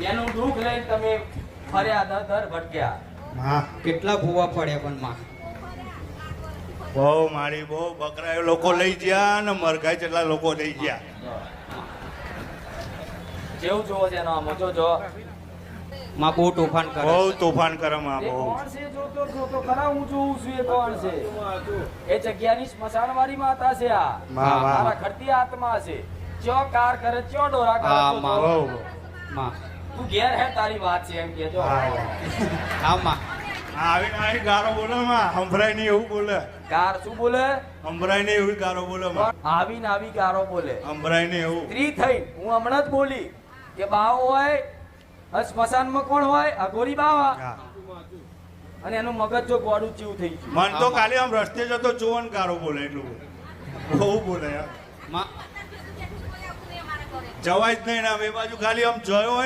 એનું દુઃખ લઈને તમે ફર્યા દર ભટક્યા. માં કેટલા ભૂવા પડ્યા પણ માં. બહુ મારી બહુ બકરાયો લોકો લઈ ગયા ને મરઘાઈ જેટલા લોકો લઈ ગયા. જેવું જોવો છે એનો આમ જો માં બહુ તોફાન કરે બહુ છે. તોફાન કરે માં એ બહુ. કોણ છે જોતો ખરા હું જોઉં છું એ કોણ છે એ જગ્યાની સ્મશાનવાળી માતા છે આ માં મારા માં ખરતી આત્મા છે ચ્યો કાર કરે ચ્યો ડોરા કરે હા, તો માં. જો. બહુ માં તું ઘેર હે તારી વાત છે એમ કેજો. હા માં. આવીને આવી ગારો બોલે માં સંભળાય નહીં એવું બોલે. કાર શું બોલે સંભળાય નહીં એવી ગારો બોલે માં. આવીને આવી ગારો બોલે. સંભળાય નહીં એવું. સ્ત્રી થઈ હું હમણાં જ બોલી કે બાવ હોય અને સ્મશાનમાં કોણ હોય અઘોરી બાવા હા. અને એનું મગજ જો ગોળું ચીવું થઈ ગયું. મન તો ખાલી આમ રસ્તે જતો જોવન ગારો બોલે એટલું બહુ બોલે યાર. માં જવાય જ નહીં ને આમ એ બાજુ ખાલી આમ જોયો હોય